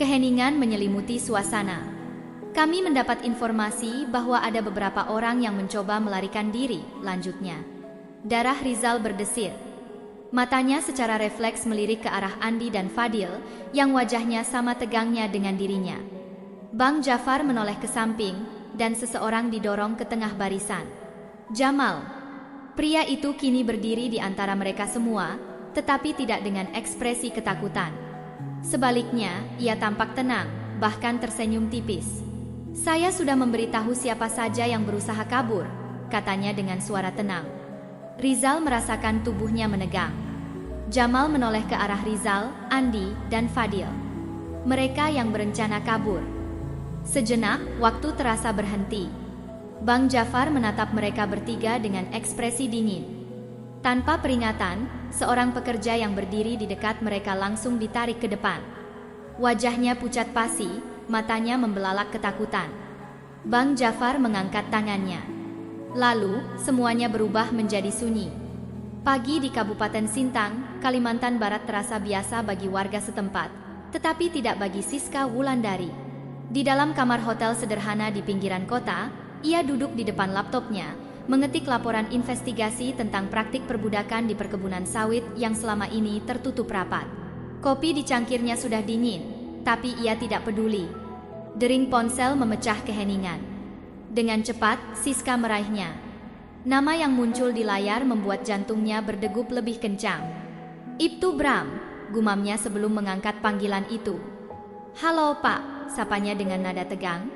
A: Keheningan menyelimuti suasana. "Kami mendapat informasi bahwa ada beberapa orang yang mencoba melarikan diri," lanjutnya. Darah Rizal berdesir. Matanya secara refleks melirik ke arah Andi dan Fadil, yang wajahnya sama tegangnya dengan dirinya. Bang Jafar menoleh ke samping, dan seseorang didorong ke tengah barisan. "Jamal." Pria itu kini berdiri di antara mereka semua, tetapi tidak dengan ekspresi ketakutan. Sebaliknya, ia tampak tenang, bahkan tersenyum tipis. "Saya sudah memberitahu siapa saja yang berusaha kabur," katanya dengan suara tenang. Rizal merasakan tubuhnya menegang. Jamal menoleh ke arah Rizal, Andi, dan Fadil. Mereka yang berencana kabur. Sejenak, waktu terasa berhenti. Bang Jafar menatap mereka bertiga dengan ekspresi dingin. Tanpa peringatan, seorang pekerja yang berdiri di dekat mereka langsung ditarik ke depan. Wajahnya pucat pasi, matanya membelalak ketakutan. Bang Jafar mengangkat tangannya. Lalu, semuanya berubah menjadi sunyi. Pagi di Kabupaten Sintang, Kalimantan Barat terasa biasa bagi warga setempat, tetapi tidak bagi Siska Wulandari. Di dalam kamar hotel sederhana di pinggiran kota, ia duduk di depan laptopnya, mengetik laporan investigasi tentang praktik perbudakan di perkebunan sawit yang selama ini tertutup rapat. Kopi di cangkirnya sudah dingin, tapi ia tidak peduli. Dering ponsel memecah keheningan. Dengan cepat, Siska meraihnya. Nama yang muncul di layar membuat jantungnya berdegup lebih kencang. "Ibtu Bram," gumamnya sebelum mengangkat panggilan itu. "Halo Pak," sapanya dengan nada tegang.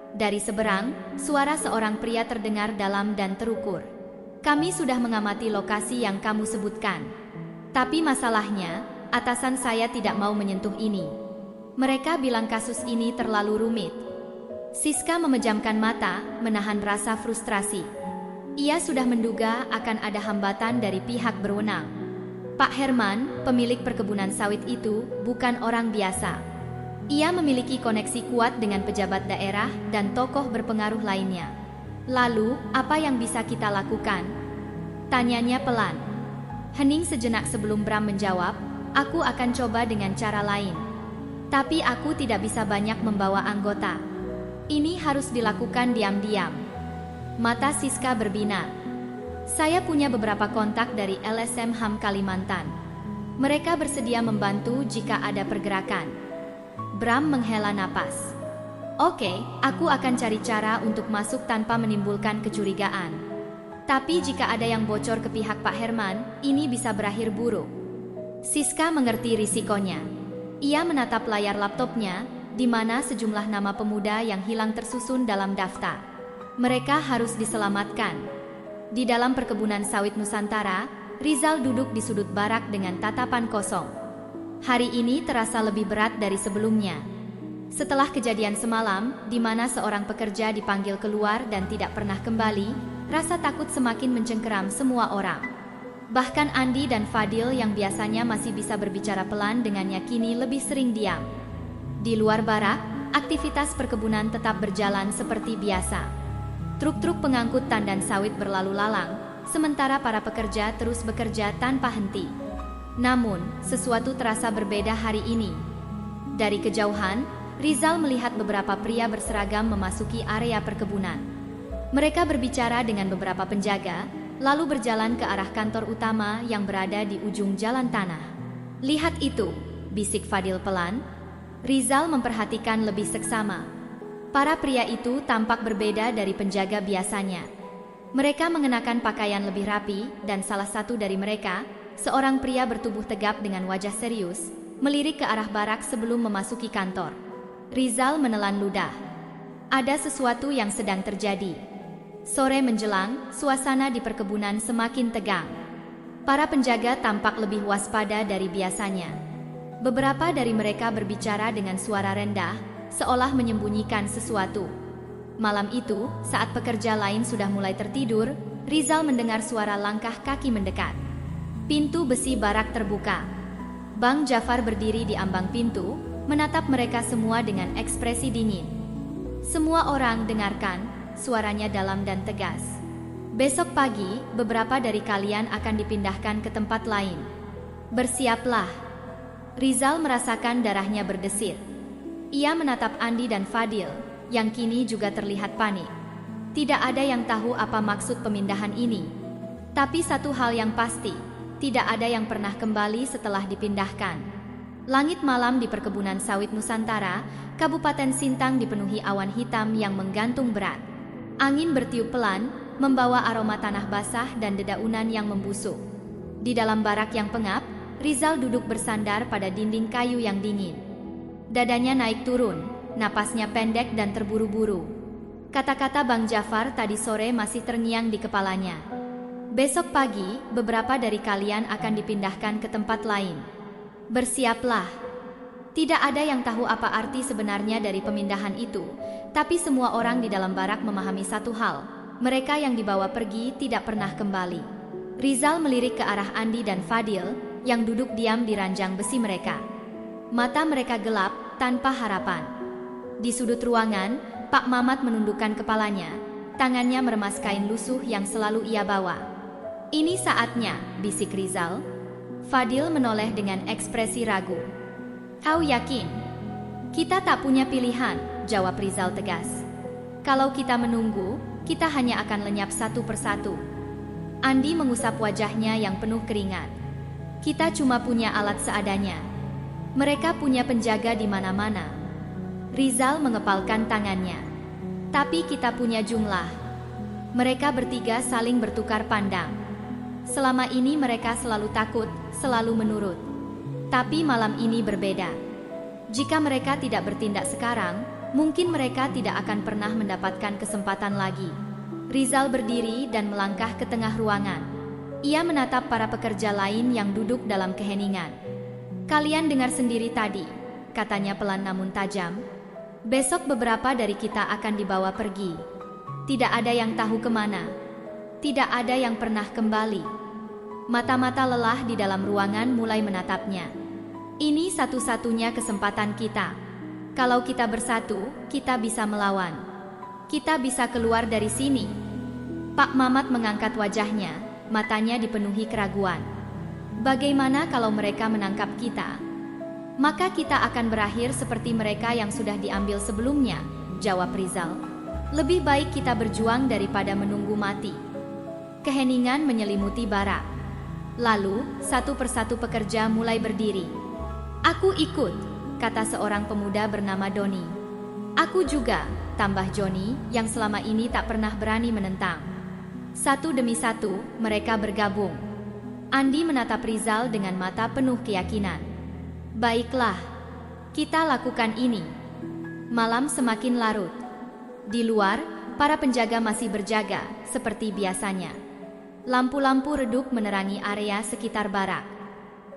A: Dari seberang, suara seorang pria terdengar dalam dan terukur. "Kami sudah mengamati lokasi yang kamu sebutkan. Tapi masalahnya, atasan saya tidak mau menyentuh ini. Mereka bilang kasus ini terlalu rumit." Siska memejamkan mata, menahan rasa frustrasi. Ia sudah menduga akan ada hambatan dari pihak berwenang. Pak Herman, pemilik perkebunan sawit itu, bukan orang biasa. Ia memiliki koneksi kuat dengan pejabat daerah dan tokoh berpengaruh lainnya. "Lalu, apa yang bisa kita lakukan?" tanyanya pelan. Hening sejenak sebelum Bram menjawab, "Aku akan coba dengan cara lain. Tapi aku tidak bisa banyak membawa anggota. Ini harus dilakukan diam-diam." Mata Siska berbinar. "Saya punya beberapa kontak dari LSM HAM Kalimantan. Mereka bersedia membantu jika ada pergerakan." Bram menghela napas. "Oke, aku akan cari cara untuk masuk tanpa menimbulkan kecurigaan. Tapi jika ada yang bocor ke pihak Pak Herman, ini bisa berakhir buruk." Siska mengerti risikonya. Ia menatap layar laptopnya, di mana sejumlah nama pemuda yang hilang tersusun dalam daftar. Mereka harus diselamatkan. Di dalam perkebunan sawit Nusantara, Rizal duduk di sudut barak dengan tatapan kosong. Hari ini terasa lebih berat dari sebelumnya. Setelah kejadian semalam, di mana seorang pekerja dipanggil keluar dan tidak pernah kembali, rasa takut semakin mencengkeram semua orang. Bahkan Andi dan Fadil yang biasanya masih bisa berbicara pelan dengannya kini lebih sering diam. Di luar barak, aktivitas perkebunan tetap berjalan seperti biasa. Truk-truk pengangkut tandan sawit berlalu lalang, sementara para pekerja terus bekerja tanpa henti. Namun, sesuatu terasa berbeda hari ini. Dari kejauhan, Rizal melihat beberapa pria berseragam memasuki area perkebunan. Mereka berbicara dengan beberapa penjaga, lalu berjalan ke arah kantor utama yang berada di ujung jalan tanah. "Lihat itu," bisik Fadil pelan. Rizal memperhatikan lebih seksama. Para pria itu tampak berbeda dari penjaga biasanya. Mereka mengenakan pakaian lebih rapi, dan salah satu dari mereka, seorang pria bertubuh tegap dengan wajah serius, melirik ke arah barak sebelum memasuki kantor. Rizal menelan ludah. Ada sesuatu yang sedang terjadi. Sore menjelang, suasana di perkebunan semakin tegang. Para penjaga tampak lebih waspada dari biasanya. Beberapa dari mereka berbicara dengan suara rendah, seolah menyembunyikan sesuatu. Malam itu, saat pekerja lain sudah mulai tertidur, Rizal mendengar suara langkah kaki mendekat. Pintu besi barak terbuka. Bang Jafar berdiri di ambang pintu, menatap mereka semua dengan ekspresi dingin. "Semua orang dengarkan," suaranya dalam dan tegas. "Besok pagi, beberapa dari kalian akan dipindahkan ke tempat lain. Bersiaplah." Rizal merasakan darahnya berdesir. Ia menatap Andi dan Fadil, yang kini juga terlihat panik. Tidak ada yang tahu apa maksud pemindahan ini. Tapi satu hal yang pasti, tidak ada yang pernah kembali setelah dipindahkan. Langit malam di perkebunan sawit Nusantara, Kabupaten Sintang dipenuhi awan hitam yang menggantung berat. Angin bertiup pelan, membawa aroma tanah basah dan dedaunan yang membusuk. Di dalam barak yang pengap, Rizal duduk bersandar pada dinding kayu yang dingin. Dadanya naik turun, napasnya pendek dan terburu-buru. Kata-kata Bang Jafar tadi sore masih terngiang di kepalanya. "Besok pagi, beberapa dari kalian akan dipindahkan ke tempat lain. Bersiaplah." Tidak ada yang tahu apa arti sebenarnya dari pemindahan itu, tapi semua orang di dalam barak memahami satu hal. Mereka yang dibawa pergi tidak pernah kembali. Rizal melirik ke arah Andi dan Fadil, yang duduk diam di ranjang besi mereka. Mata mereka gelap, tanpa harapan. Di sudut ruangan, Pak Mamat menundukkan kepalanya. Tangannya meremas kain lusuh yang selalu ia bawa. "Ini saatnya," bisik Rizal. Fadil menoleh dengan ekspresi ragu. "Kau yakin?" "Kita tak punya pilihan," jawab Rizal tegas. "Kalau kita menunggu, kita hanya akan lenyap satu persatu." Andi mengusap wajahnya yang penuh keringat. "Kita cuma punya alat seadanya. Mereka punya penjaga di mana-mana." Rizal mengepalkan tangannya. "Tapi kita punya jumlah." Mereka bertiga saling bertukar pandang. Selama ini mereka selalu takut, selalu menurut. Tapi malam ini berbeda. Jika mereka tidak bertindak sekarang, mungkin mereka tidak akan pernah mendapatkan kesempatan lagi. Rizal berdiri dan melangkah ke tengah ruangan. Ia menatap para pekerja lain yang duduk dalam keheningan. "Kalian dengar sendiri tadi," katanya pelan namun tajam. "Besok beberapa dari kita akan dibawa pergi. Tidak ada yang tahu kemana. Tidak ada yang pernah kembali." Mata-mata lelah di dalam ruangan mulai menatapnya. "Ini satu-satunya kesempatan kita. Kalau kita bersatu, kita bisa melawan. Kita bisa keluar dari sini." Pak Mamat mengangkat wajahnya, matanya dipenuhi keraguan. "Bagaimana kalau mereka menangkap kita? Maka kita akan berakhir seperti mereka yang sudah diambil sebelumnya," jawab Rizal. "Lebih baik kita berjuang daripada menunggu mati." Keheningan menyelimuti barak. Lalu, satu persatu pekerja mulai berdiri. "Aku ikut," kata seorang pemuda bernama Doni. "Aku juga," tambah Joni, yang selama ini tak pernah berani menentang. Satu demi satu, mereka bergabung. Andi menatap Rizal dengan mata penuh keyakinan. "Baiklah, kita lakukan ini." Malam semakin larut. Di luar, para penjaga masih berjaga, seperti biasanya. Lampu-lampu redup menerangi area sekitar barak.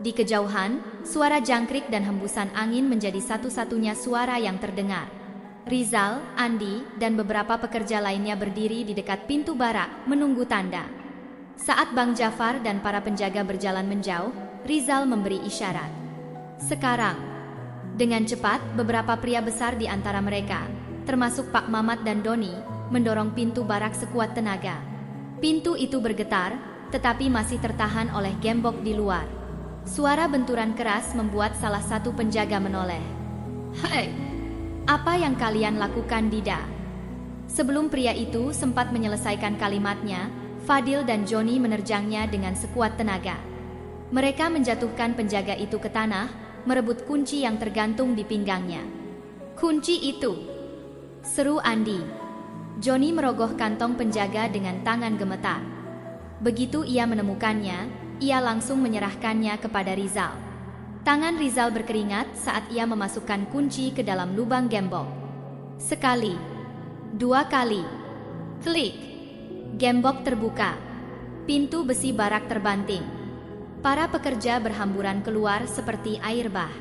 A: Di kejauhan, suara jangkrik dan hembusan angin menjadi satu-satunya suara yang terdengar. Rizal, Andi, dan beberapa pekerja lainnya berdiri di dekat pintu barak, menunggu tanda. Saat Bang Jafar dan para penjaga berjalan menjauh, Rizal memberi isyarat. "Sekarang." Dengan cepat, beberapa pria besar di antara mereka, termasuk Pak Mamat dan Doni, mendorong pintu barak sekuat tenaga. Pintu itu bergetar, tetapi masih tertahan oleh gembok di luar. Suara benturan keras membuat salah satu penjaga menoleh. "Hei, apa yang kalian lakukan, Dida?" Sebelum pria itu sempat menyelesaikan kalimatnya, Fadil dan Joni menerjangnya dengan sekuat tenaga. Mereka menjatuhkan penjaga itu ke tanah, merebut kunci yang tergantung di pinggangnya. "Kunci itu!" seru Andi. Joni merogoh kantong penjaga dengan tangan gemetar. Begitu ia menemukannya, ia langsung menyerahkannya kepada Rizal. Tangan Rizal berkeringat saat ia memasukkan kunci ke dalam lubang gembok. Sekali, dua kali, klik, gembok terbuka. Pintu besi barak terbanting. Para pekerja berhamburan keluar seperti air bah.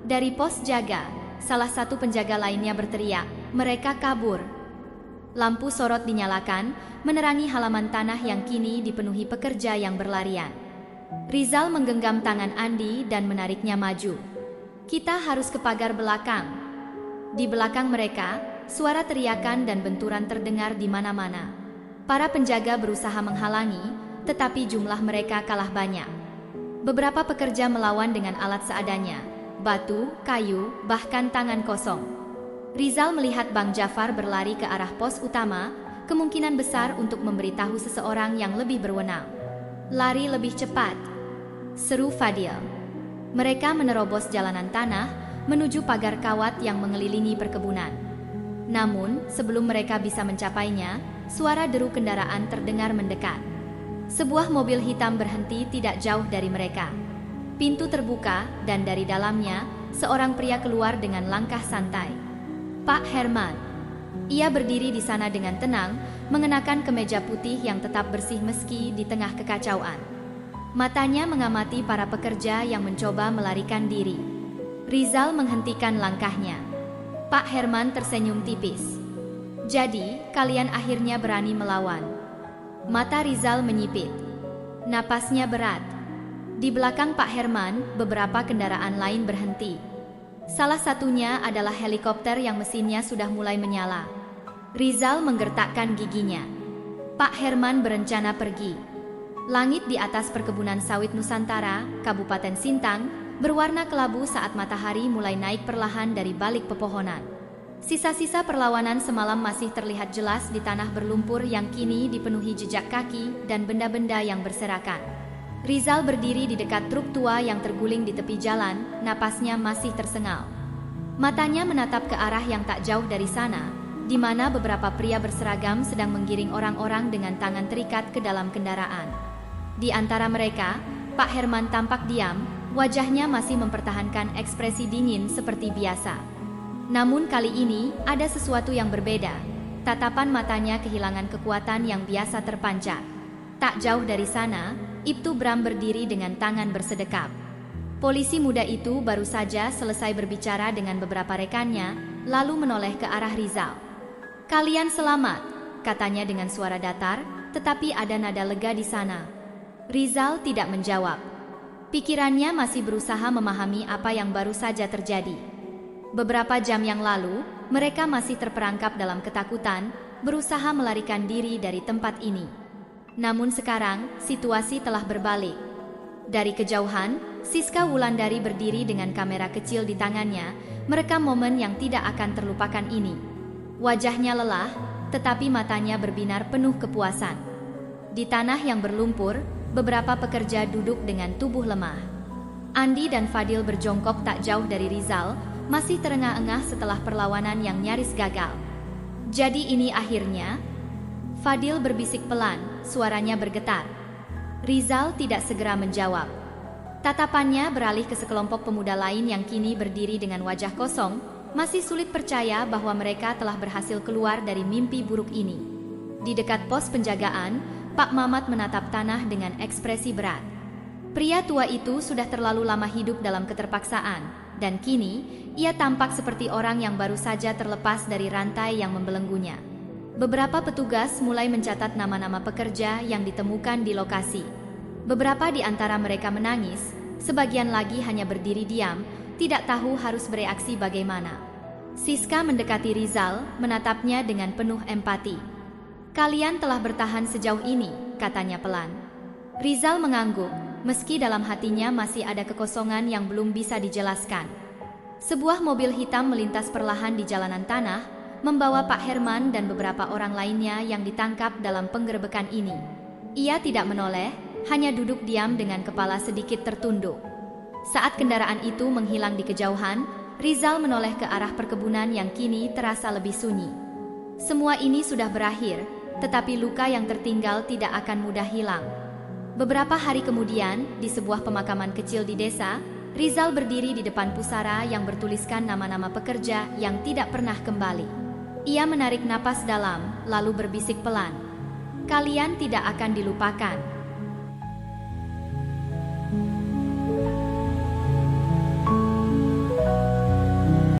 A: Dari pos jaga, salah satu penjaga lainnya berteriak, "Mereka kabur!" Lampu sorot dinyalakan, menerangi halaman tanah yang kini dipenuhi pekerja yang berlarian. Rizal menggenggam tangan Andi dan menariknya maju. "Kita harus ke pagar belakang." Di belakang mereka, suara teriakan dan benturan terdengar di mana-mana. Para penjaga berusaha menghalangi, tetapi jumlah mereka kalah banyak. Beberapa pekerja melawan dengan alat seadanya, batu, kayu, bahkan tangan kosong. Rizal melihat Bang Jafar berlari ke arah pos utama, kemungkinan besar untuk memberitahu seseorang yang lebih berwenang. "Lari lebih cepat," seru Fadil. Mereka menerobos jalanan tanah, menuju pagar kawat yang mengelilingi perkebunan. Namun, sebelum mereka bisa mencapainya, suara deru kendaraan terdengar mendekat. Sebuah mobil hitam berhenti tidak jauh dari mereka. Pintu terbuka, dan dari dalamnya, seorang pria keluar dengan langkah santai. Pak Herman. Ia berdiri di sana dengan tenang, mengenakan kemeja putih yang tetap bersih meski di tengah kekacauan. Matanya mengamati para pekerja yang mencoba melarikan diri. Rizal menghentikan langkahnya. Pak Herman tersenyum tipis. "Jadi, kalian akhirnya berani melawan." Mata Rizal menyipit. Napasnya berat. Di belakang Pak Herman, beberapa kendaraan lain berhenti. Salah satunya adalah helikopter yang mesinnya sudah mulai menyala. Rizal menggertakkan giginya. Pak Herman berencana pergi. Langit di atas perkebunan sawit Nusantara, Kabupaten Sintang, berwarna kelabu saat matahari mulai naik perlahan dari balik pepohonan. Sisa-sisa perlawanan semalam masih terlihat jelas di tanah berlumpur yang kini dipenuhi jejak kaki dan benda-benda yang berserakan. Rizal berdiri di dekat truk tua yang terguling di tepi jalan, napasnya masih tersengal. Matanya menatap ke arah yang tak jauh dari sana, di mana beberapa pria berseragam sedang menggiring orang-orang dengan tangan terikat ke dalam kendaraan. Di antara mereka, Pak Herman tampak diam, wajahnya masih mempertahankan ekspresi dingin seperti biasa. Namun kali ini, ada sesuatu yang berbeda. Tatapan matanya kehilangan kekuatan yang biasa terpancar. Tak jauh dari sana, Ibtu Bram berdiri dengan tangan bersedekap. Polisi muda itu baru saja selesai berbicara dengan beberapa rekannya, lalu menoleh ke arah Rizal. "Kalian selamat," katanya dengan suara datar, tetapi ada nada lega di sana. Rizal tidak menjawab. Pikirannya masih berusaha memahami apa yang baru saja terjadi. Beberapa jam yang lalu, mereka masih terperangkap dalam ketakutan, berusaha melarikan diri dari tempat ini. Namun sekarang, situasi telah berbalik. Dari kejauhan, Siska Wulandari berdiri dengan kamera kecil di tangannya, merekam momen yang tidak akan terlupakan ini. Wajahnya lelah, tetapi matanya berbinar penuh kepuasan. Di tanah yang berlumpur, beberapa pekerja duduk dengan tubuh lemah. Andi dan Fadil berjongkok tak jauh dari Rizal, masih terengah-engah setelah perlawanan yang nyaris gagal. "Jadi ini akhirnya?" Fadil berbisik pelan, suaranya bergetar. Rizal tidak segera menjawab. Tatapannya beralih ke sekelompok pemuda lain yang kini berdiri dengan wajah kosong, masih sulit percaya bahwa mereka telah berhasil keluar dari mimpi buruk ini. Di dekat pos penjagaan, Pak Mamat menatap tanah dengan ekspresi berat. Pria tua itu sudah terlalu lama hidup dalam keterpaksaan, dan kini ia tampak seperti orang yang baru saja terlepas dari rantai yang membelenggunya. Beberapa petugas mulai mencatat nama-nama pekerja yang ditemukan di lokasi. Beberapa di antara mereka menangis, sebagian lagi hanya berdiri diam, tidak tahu harus bereaksi bagaimana. Siska mendekati Rizal, menatapnya dengan penuh empati. "Kalian telah bertahan sejauh ini," katanya pelan. Rizal mengangguk, meski dalam hatinya masih ada kekosongan yang belum bisa dijelaskan. Sebuah mobil hitam melintas perlahan di jalanan tanah, membawa Pak Herman dan beberapa orang lainnya yang ditangkap dalam penggerebekan ini. Ia tidak menoleh, hanya duduk diam dengan kepala sedikit tertunduk. Saat kendaraan itu menghilang di kejauhan, Rizal menoleh ke arah perkebunan yang kini terasa lebih sunyi. Semua ini sudah berakhir, tetapi luka yang tertinggal tidak akan mudah hilang. Beberapa hari kemudian, di sebuah pemakaman kecil di desa, Rizal berdiri di depan pusara yang bertuliskan nama-nama pekerja yang tidak pernah kembali. Ia menarik napas dalam, lalu berbisik pelan, "Kalian tidak akan dilupakan."